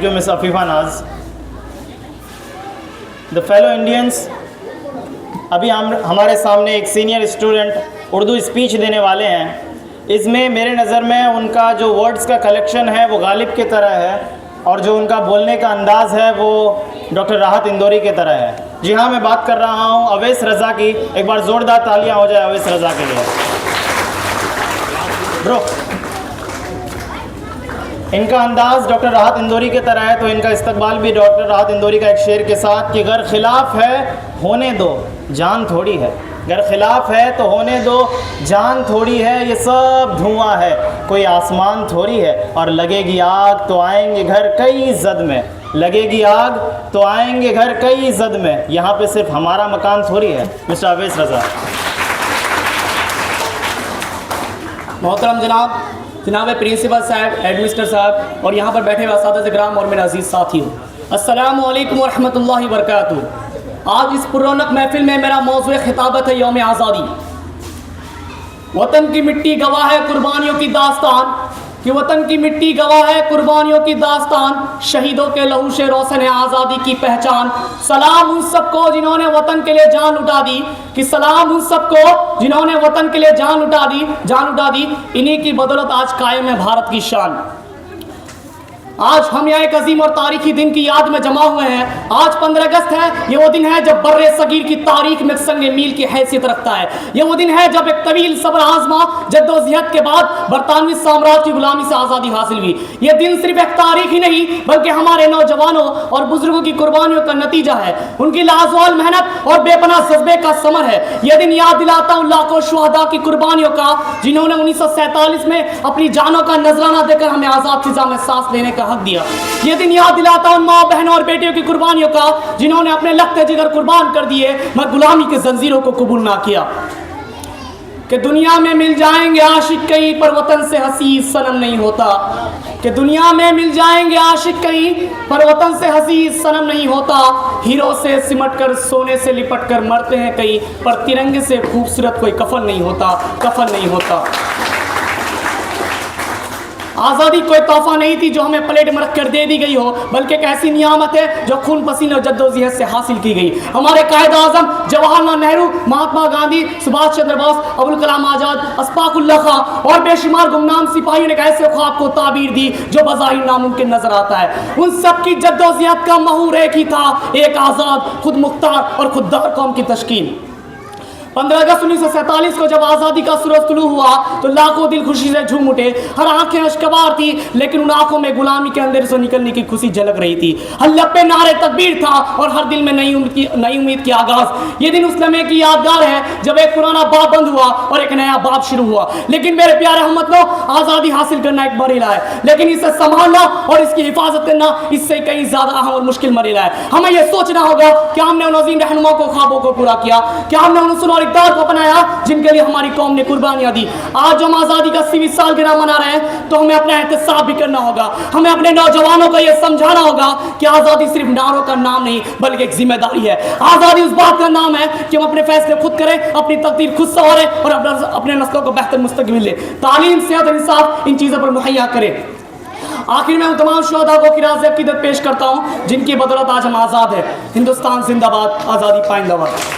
Thank you miss Afifa नाज। The fellow Indians, अभी हमारे सामने एक सीनियर स्टूडेंट उर्दू स्पीच देने वाले हैं। इसमें मेरे नज़र में उनका जो वर्ड्स का कलेक्शन है वो गालिब की तरह है, और जो उनका बोलने का अंदाज़ है वो डॉक्टर राहत इंदौरी की तरह है। जी हाँ, मैं बात कर रहा हूँ अवैस रज़ा की। एक बार ज़ोरदार तालियां हो जाए अवैस रज़ा के लिए। ब्रो, इनका अंदाज़ डॉक्टर राहत इंदौरी की तरह है, तो इनका इस्तकबाल भी डॉक्टर राहत इंदौरी का एक शेर के साथ कि गर खिलाफ है होने दो जान थोड़ी है। गर खिलाफ है तो होने दो जान थोड़ी है, ये सब धुआं है कोई आसमान थोड़ी है। और लगेगी आग तो आएंगे घर कई जद में, लगेगी आग तो आएंगे घर कई जद में, यहाँ पे सिर्फ हमारा मकान थोड़ी है। मिस्टर अवैस रज़ा। मोहतरम जनाब प्रिंसिपल साहब, एडमिनिस्टर साहब और यहाँ पर बैठे हुए असातिज़े किराम और मेरे अजीज़ साथियों, अस्सलामु अलैकुम व रहमतुल्लाहि व बरकातुहू। आज इस पुररौनक महफिल में मेरा मौज़ूए खिताबत है यौम आज़ादी। वतन की मिट्टी गवाह है कुर्बानियों की दास्तान, कि वतन की मिट्टी गवाह है कुर्बानियों की दास्तान, शहीदों के लहू से रोशन है आज़ादी की पहचान। सलाम उन सबको जिन्होंने वतन के लिए जान लुटा दी, कि सलाम उन सबको जिन्होंने वतन के लिए जान लुटा दी, इन्हीं की बदौलत आज कायम है भारत की शान। आज हम यहाँ एक अजीम और तारीखी दिन की याद में जमा हुए हैं। आज 15 अगस्त है। ये वो दिन है जब बर्रे सगीर की तारीख में संगे मील की हैसियत रखता है। ये वो दिन है जब एक तवील सब्र आजमा जद्दोजहद के बाद बरतानवी साम्राज्य की गुलामी से आज़ादी हासिल हुई। ये दिन सिर्फ एक तारीख ही नहीं बल्कि हमारे नौजवानों और बुजुर्गों की कुर्बानियों का नतीजा है, उनकी लाजवाल मेहनत और बेपनाह जज्बे का समर है। यह दिन याद दिलाता उन लाखों शुहदा की कुर्बानियों का जिन्होंने 1947 में अपनी जानों का नजराना देकर हमें आज़ाद फिजा में सांस लेने का हक दिया। ये दिन याद दिलाता उन माँ बहनों और बेटियों की कुर्बानियों का जिन्होंने अपने लखते जिगर कुर्बान कर दिए मगर गुलामी के जंजीरों को कबूल ना किया। कि दुनिया में मिल जाएंगे आशिक कई पर वतन से हसी सनम नहीं होता, कि दुनिया में मिल जाएंगे आशिक कई पर वतन से हसी सनम नहीं होता। हीरो से सिमट कर सोने से लिपट कर मरते हैं कई पर तिरंगे से खूबसूरत कोई कफन नहीं होता, कफन नहीं होता। आज़ादी कोई तोहफा नहीं थी जो हमें प्लेट में रख कर दे दी गई हो, बल्कि एक ऐसी नियामत है जो खून पसीने और जद्दोजहद से हासिल की गई। हमारे कायद आज़म जवाहरलाल नेहरू, महात्मा गांधी, सुभाष चंद्र बोस, अबुल कलाम आज़ाद, अशफाकुल्लाह खां और बेशुमार गुमनाम सिपाहियों ने एक ऐसे ख्वाब को ताबीर दी जो बज़ाहिर नामुमकिन नजर आता है। उन सब की जद्दोजहद का महूर एक ही था, एक आज़ाद, खुद मुख्तार और खुददार कौम की तश्कील। 15 अगस्त 1947 को जब आज़ादी का सूरज तुलू हुआ तो लाखों दिल खुशी से झूम उठे। हर आंखें अश्कबार थी, लेकिन उन आंखों में गुलामी के अंधेरे से निकलने की खुशी झलक रही थी। हर लब पे नारे तकबीर था और हर दिल में नई उम्मीद की आगाज। ये दिन उस लम्हे की यादगार है जब एक पुराना बाब बंद हुआ और एक नया बाब शुरू हुआ। लेकिन मेरे प्यारे हमवतनों, आज़ादी हासिल करना एक मरीला है, लेकिन इसे संभालना और इसकी हिफाजत करना इससे कहीं ज्यादा अहम और मुश्किल मरीला है। हमें यह सोचना होगा कि हमने उन अज़ीम रहनुमा को ख्वाबों को पूरा किया, क्या हमने उन उसूल और इक़दार को अपनाया जिनके लिए हमारी कौम ने कुर्बानियां दी। आज हम आज़ादी का 80वीं सालगिरह मना रहे हैं तो हमें अपना एहतसाब भी करना होगा। हमें अपने नौजवानों को यह समझाना होगा कि आज़ादी सिर्फ नारों का नाम नहीं बल्कि एक जिम्मेदारी है। आज़ादी उस बात का नाम है कि हम अपने फैसले खुद करें, अपनी तकदीर खुद संवारें और अपने नस्लों को बेहतर मुस्तकबिल दें। तालीम, सेहत और इंसाफ इन चीज़ों पर मुहैया करें। आखिर में उन तमाम शुहदा को खिराज अक़ीदत पेश करता हूँ जिनकी बदौलत आज हम आज़ाद हैं। हिंदुस्तान जिंदाबाद, आज़ादी पाइंदाबाद।